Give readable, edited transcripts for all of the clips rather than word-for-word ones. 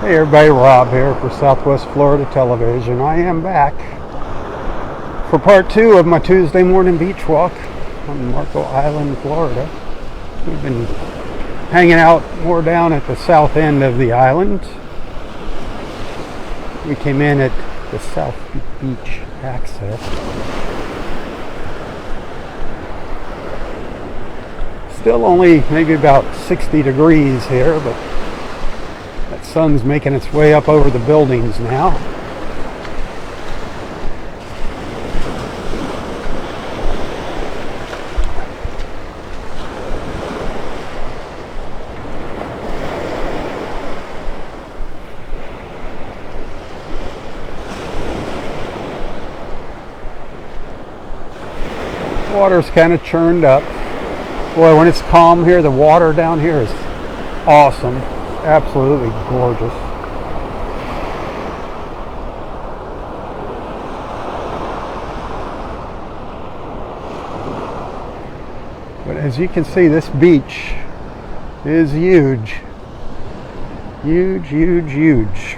Hey everybody, Rob here for Southwest Florida Television. I am back for part 2 of my Tuesday morning beach walk on Marco Island, Florida. We've been hanging out more down at the south end of the island. We came in at the South Beach access. Still only maybe about 60 degrees here, but that sun's making its way up over the buildings now. Water's kind of churned up. Boy, when it's calm here, the water down here is awesome. Absolutely gorgeous. But as you can see, this beach is huge. Huge, huge, huge.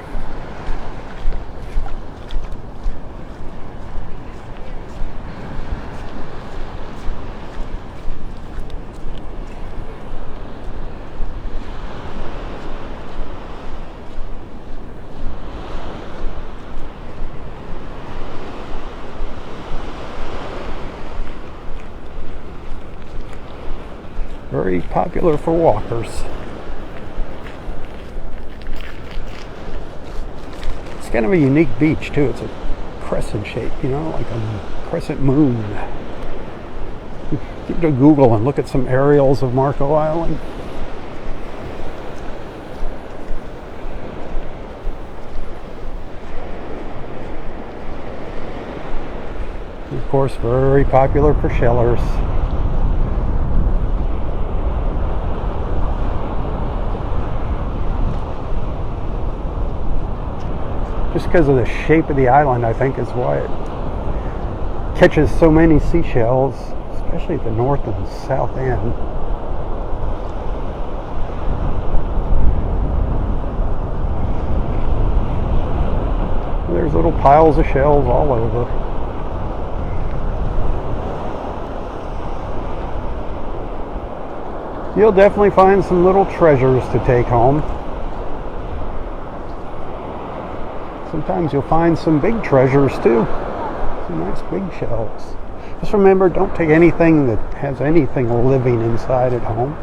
Very popular for walkers. It's kind of a unique beach too. It's a crescent shape, you know, like a crescent moon. Give it a Google and look at some aerials of Marco Island. Of course, very popular for shellers. Just because of the shape of the island, I think, is why it catches so many seashells, especially at the north and south end. There's little piles of shells all over. You'll definitely find some little treasures to take home. Sometimes you'll find some big treasures too. Some nice big shells. Just remember, don't take anything that has anything living inside at home.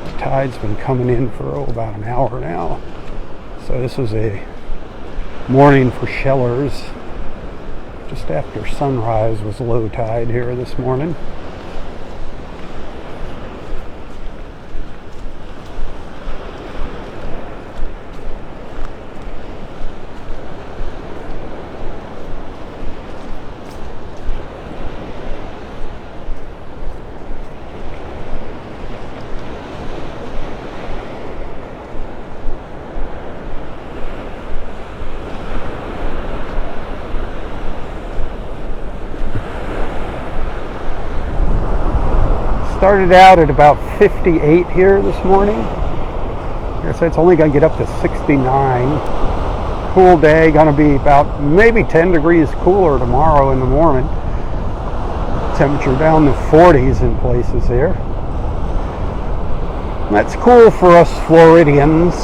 The tide's been coming in for about an hour now. So this was a morning for shellers. Just after sunrise was low tide here this morning. Started out at about 58 here this morning. Like I said, it's only going to get up to 69. Cool day, going to be about maybe 10 degrees cooler tomorrow in the morning. Temperature down to 40s in places here. That's cool for us Floridians.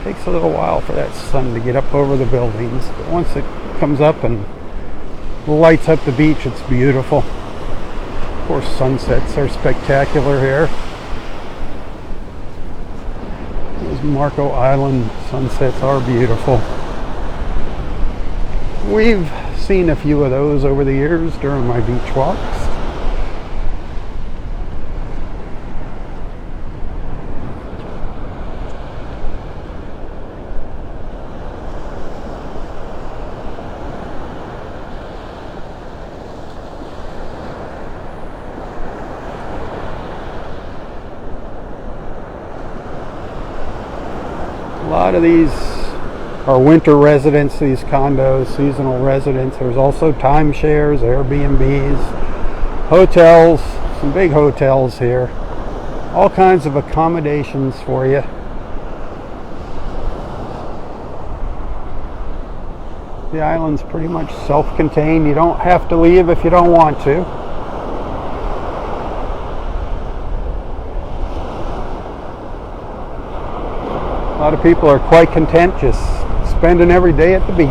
Takes a little while for that sun to get up over the buildings, but once it comes up and lights up the beach, it's beautiful. Of course, sunsets are spectacular here. Those Marco Island sunsets are beautiful. We've seen a few of those over the years during my beach walks. A lot of these are winter residents, these condos, seasonal residents. There's also timeshares, Airbnbs, hotels, some big hotels here. All kinds of accommodations for you. The island's pretty much self-contained. You don't have to leave if you don't want to. A lot of people are quite content just spending every day at the beach.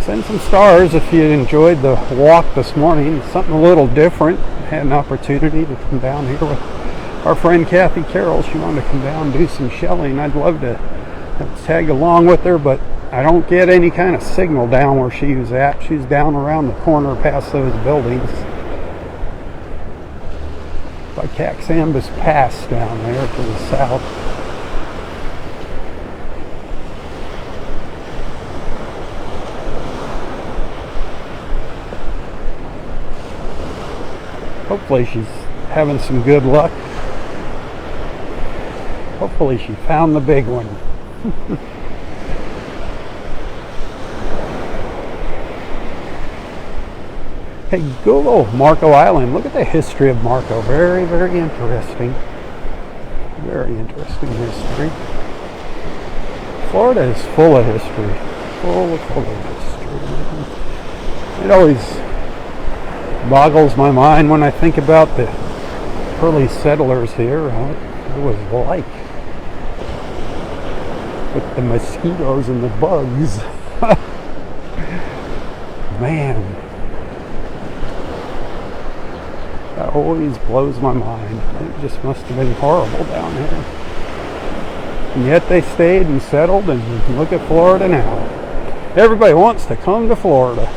Send some stars if you enjoyed the walk this morning. Something a little different. I had an opportunity to come down here with our friend Kathy Carroll. She wanted to come down and do some shelling. I'd love to tag along with her, but I don't get any kind of signal down where she was at. She's down around the corner past those buildings by Caxambas Pass down there to the south. Hopefully she's having some good luck. Hopefully she found the big one. Hey, Google Marco Island. Look at the history of Marco. Very, very interesting. Very interesting history. Florida is full of history. Full of history. It always boggles my mind when I think about the early settlers here, what it was like with the mosquitoes and the bugs. Man, that always blows my mind. It just must have been horrible down here. And yet they stayed and settled, and look at Florida now. Everybody wants to come to Florida.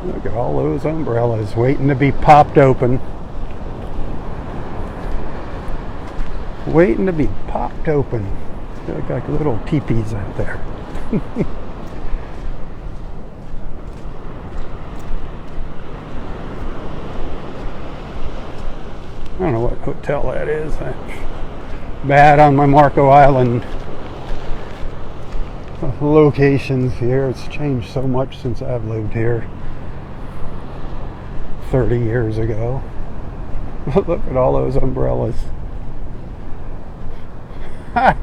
Look at all those umbrellas waiting to be popped open. Waiting to be popped open. They look like little teepees out there. I don't know what hotel that is. That's bad on my Marco Island locations here. It's changed so much since I've lived here 30 years ago. Look at all those umbrellas. A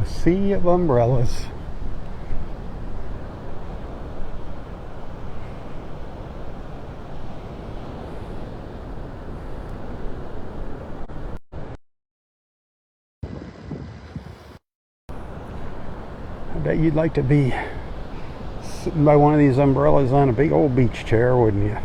sea of umbrellas. I bet you'd like to be sitting by one of these umbrellas on a big old beach chair, wouldn't you?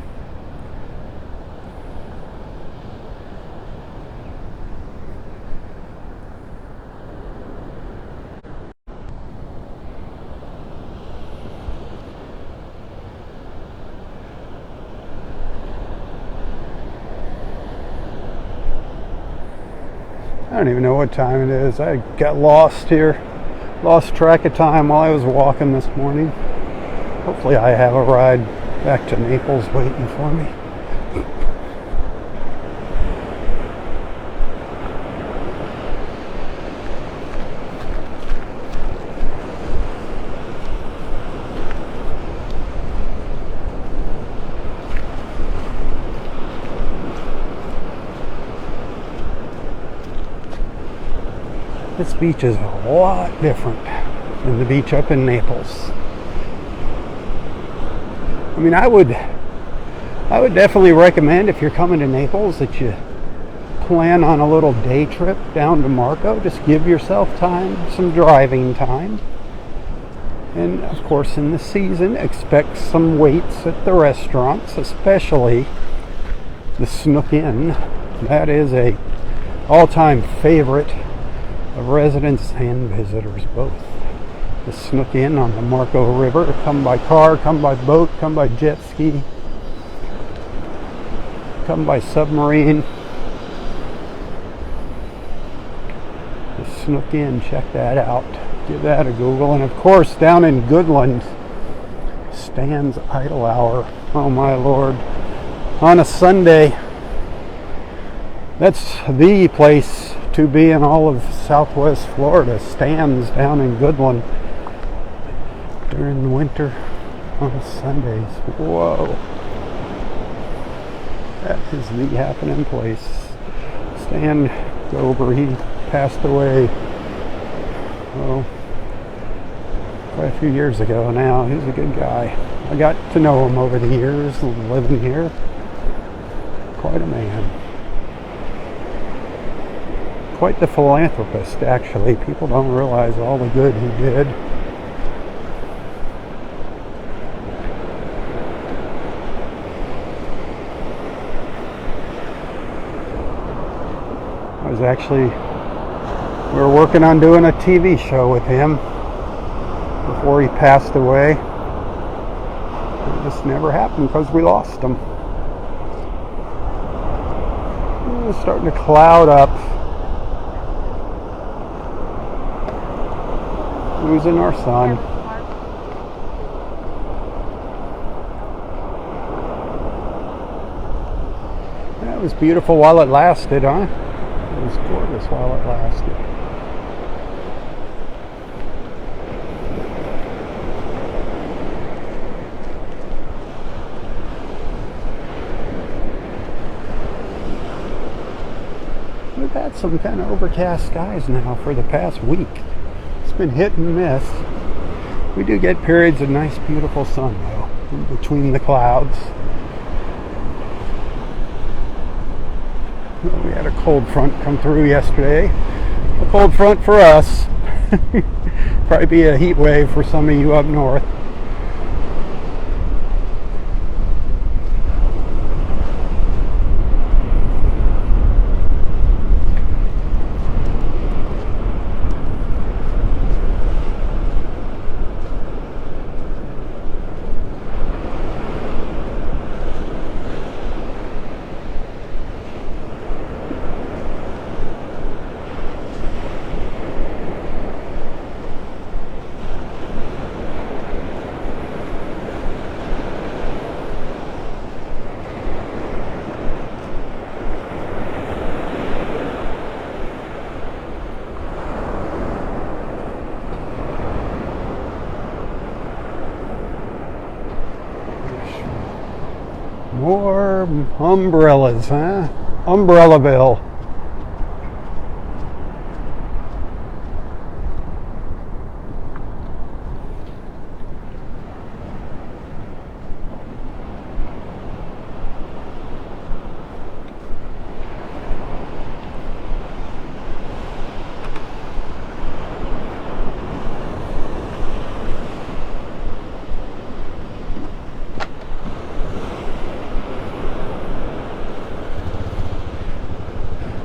I don't even know what time it is. I got lost here. Lost track of time while I was walking this morning. Hopefully I have a ride back to Naples waiting for me. This beach is a lot different than the beach up in Naples. I mean, I would definitely recommend, if you're coming to Naples, that you plan on a little day trip down to Marco. Just give yourself time, some driving time. And of course, in the season, expect some waits at the restaurants, especially the Snook Inn. That is a all-time favorite of residents and visitors both. The Snook Inn on the Marco River. Come by car, come by boat, come by jet ski, come by submarine. The Snook Inn, check that out. Give that a Google. And of course, down in Goodland, Stan's Idle Hour. Oh my Lord. On a Sunday, that's the place to be in all of Southwest Florida. Stan's down in Goodland during the winter on Sundays. Whoa. That is the happening place. Stan Gober, he passed away, well, quite a few years ago now. He's a good guy. I got to know him over the years living here. Quite a man. Quite the philanthropist, actually. People don't realize all the good he did. We were working on doing a TV show with him before he passed away. It just never happened because we lost him. It was starting to cloud up. Losing our son. That was beautiful while it lasted, huh? It was gorgeous while it lasted. We've had some kind of overcast skies now for the past week. It's been hit and miss. We do get periods of nice, beautiful sun, though, in between the clouds. We had a cold front come through yesterday. A cold front for us. Probably be a heat wave for some of you up north. More umbrellas, huh? Umbrellaville.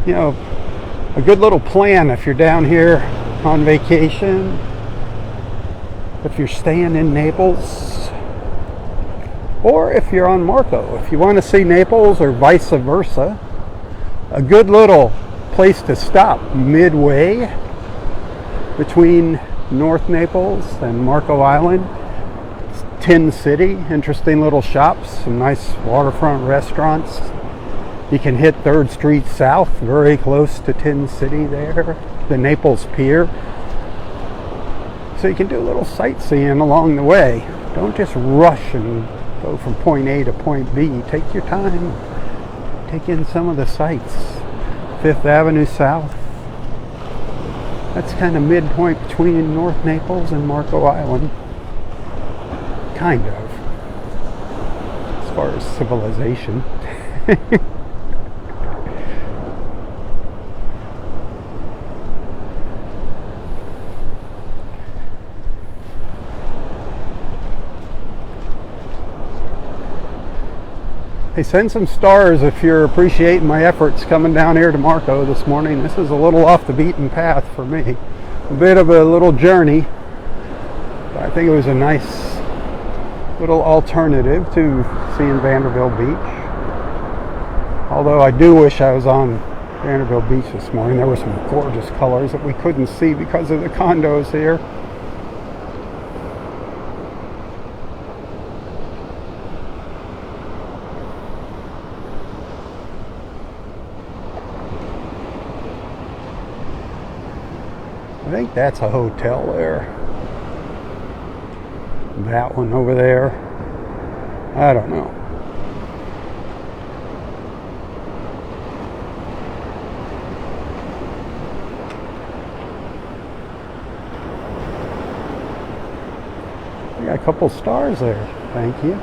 You know, a good little plan if you're down here on vacation, if you're staying in Naples, or if you're on Marco. If you want to see Naples or vice versa, a good little place to stop midway between North Naples and Marco Island. It's Tin City, interesting little shops, some nice waterfront restaurants. You can hit 3rd Street South, very close to Tin City there, the Naples Pier. So you can do a little sightseeing along the way. Don't just rush and go from point A to point B. Take your time. Take in some of the sights. 5th Avenue South. That's kind of midpoint between North Naples and Marco Island. Kind of. As far as civilization. Hey, send some stars if you're appreciating my efforts coming down here to Marco this morning. This is a little off the beaten path for me. A bit of a little journey. But I think it was a nice little alternative to seeing Vanderbilt Beach. Although I do wish I was on Vanderbilt Beach this morning. There were some gorgeous colors that we couldn't see because of the condos here. I think that's a hotel there. That one over there. I don't know. I got a couple stars there. Thank you.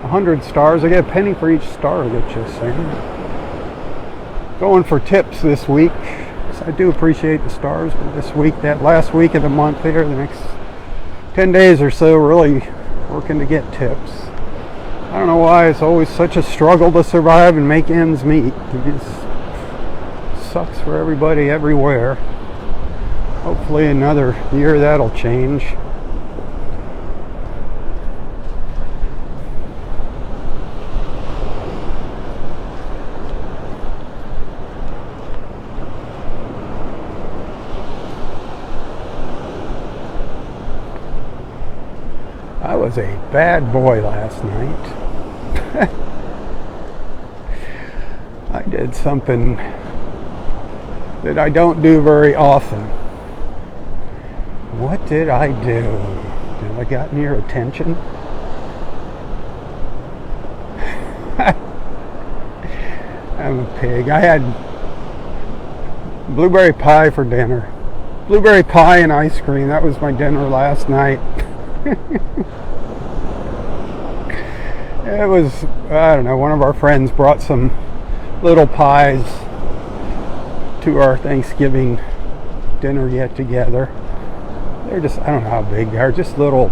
100 stars. I get a penny for each star that you send. Going for tips this week. I do appreciate the stars, but this week, that last week of the month here, the next 10 days or so, really working to get tips. I don't know why it's always such a struggle to survive and make ends meet. It just sucks for everybody everywhere. Hopefully another year that'll change. I was a bad boy last night. I did something that I don't do very often. What did I do? Have I gotten your attention? I'm a pig. I had blueberry pie for dinner. Blueberry pie and ice cream. That was my dinner last night. It was, I don't know, one of our friends brought some little pies to our Thanksgiving dinner get together. They're just, I don't know how big they are, just little,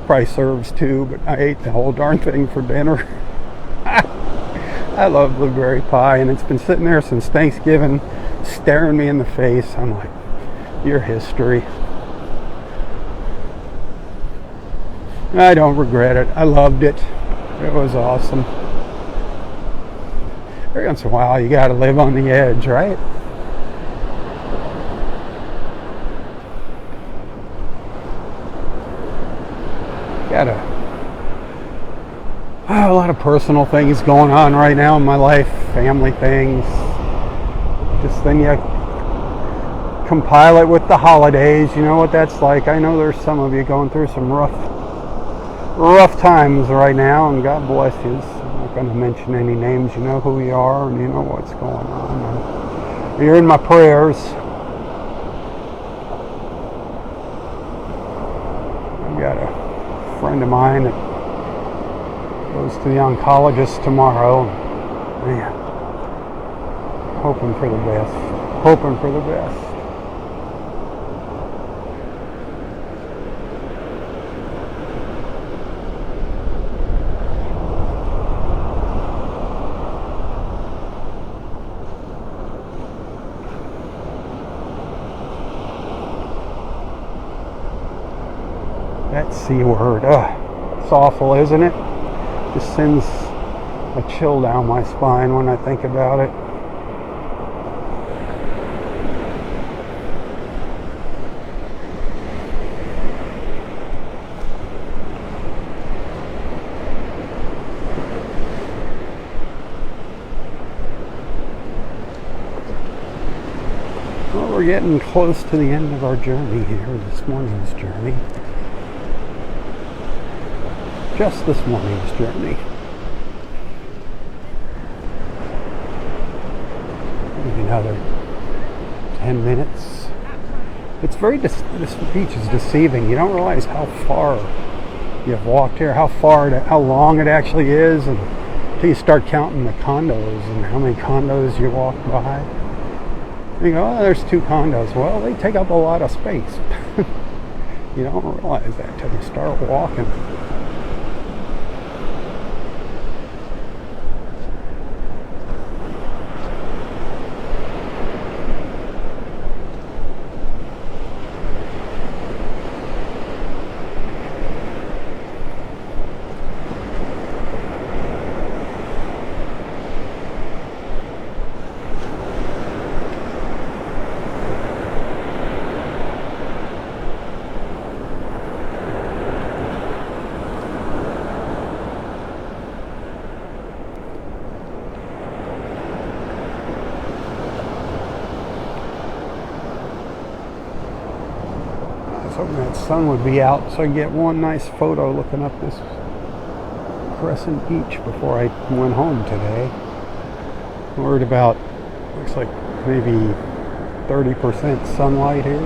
probably serves two, but I ate the whole darn thing for dinner. I love blueberry pie, and it's been sitting there since Thanksgiving, staring me in the face. I'm like, your history. I don't regret it. I loved it. It was awesome. Every once in a while, you got to live on the edge, right? A lot of personal things going on right now in my life, family things. Just then you compile it with the holidays. You know what that's like. I know there's some of you going through some rough times right now, and God bless you. I'm not going to mention any names. You know who you are, and you know what's going on. You're in my prayers. I've got a friend of mine that goes to the oncologist tomorrow. Man, hoping for the best. Hoping for the best. That C word. It's awful, isn't it? Just sends a chill down my spine when I think about it. we're getting close to the end of our journey here, this morning's journey. Just this morning's journey. Maybe another 10 minutes. It's this beach is deceiving. You don't realize how far you've walked here, how long it actually is, until you start counting the condos and how many condos you walk by. You go, oh, there's 2 condos. Well, they take up a lot of space. You don't realize that until you start walking. Hoping that sun would be out so I can get one nice photo looking up this Crescent Beach before I went home today. Worried about, looks like maybe 30% sunlight here,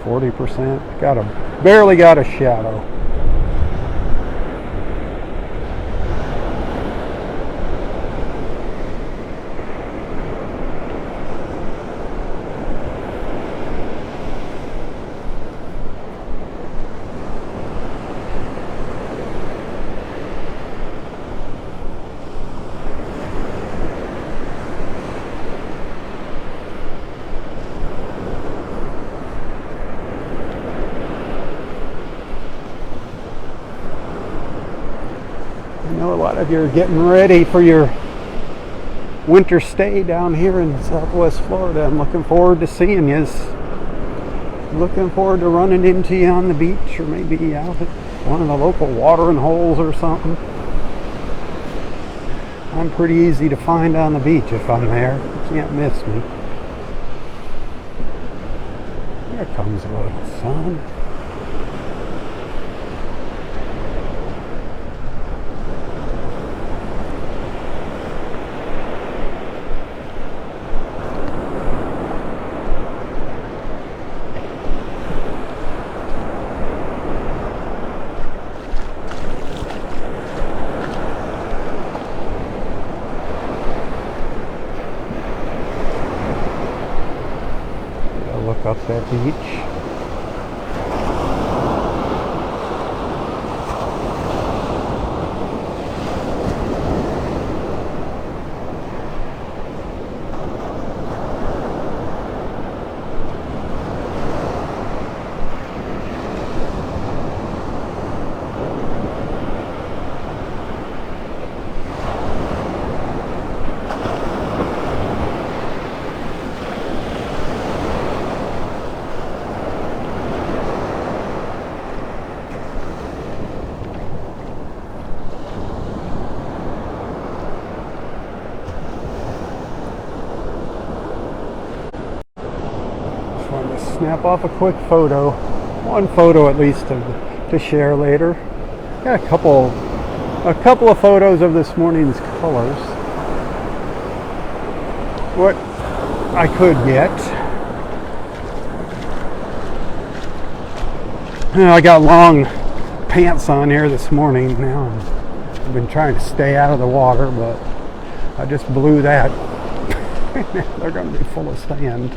40%. Barely got a shadow. A lot of you are getting ready for your winter stay down here in Southwest Florida. I'm looking forward to seeing you. Looking forward to running into you on the beach, or maybe out at one of the local watering holes or something. I'm pretty easy to find on the beach if I'm there. You can't miss me. Here comes a little sun. Up that beach. Snap off a quick photo, one photo at least to share later. Got a couple of photos of this morning's colors. What I could get. I got long pants on here this morning now. I've been trying to stay out of the water, but I just blew that. They're going to be full of sand.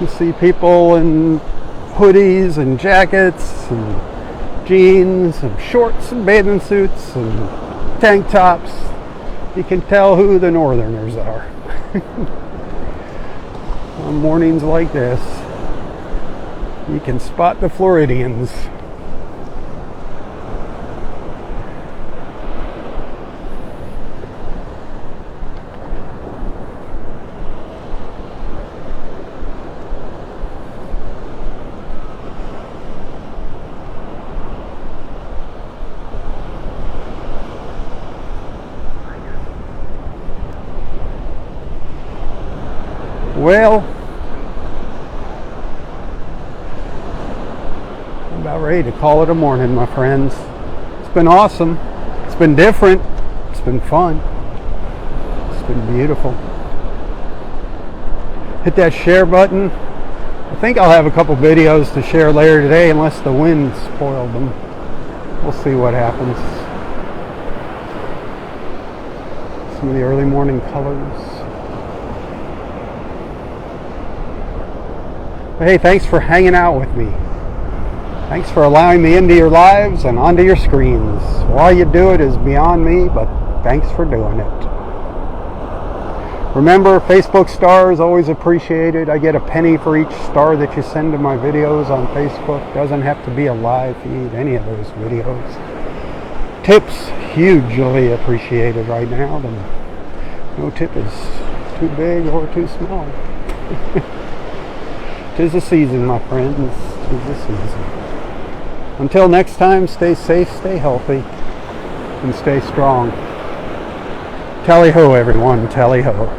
You see people in hoodies and jackets and jeans and shorts and bathing suits and tank tops. You can tell who the northerners are. On mornings like this, you can spot the Floridians. Well, I'm about ready to call it a morning, my friends. It's been awesome. It's been different. It's been fun. It's been beautiful. Hit that share button. I think I'll have a couple videos to share later today, unless the wind spoiled them. We'll see what happens. Some of the early morning colors. But hey, thanks for hanging out with me. Thanks for allowing me into your lives and onto your screens. Why you do it is beyond me, but thanks for doing it. Remember, Facebook stars always appreciated. I get a penny for each star that you send to my videos on Facebook. Doesn't have to be a live feed, any of those videos. Tips, hugely appreciated right now. No tip is too big or too small. 'Tis the season, my friends. 'Tis the season. Until next time, stay safe, stay healthy, and stay strong. Tally-ho, everyone. Tally-ho.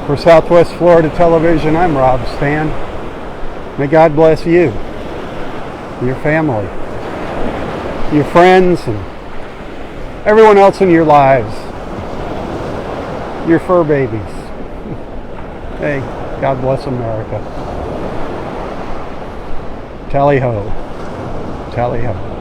For Southwest Florida Television, I'm Robb Stan. May God bless you, your family, your friends, and everyone else in your lives. Your fur babies. Hey. God bless America. Tally-ho. Tally-ho.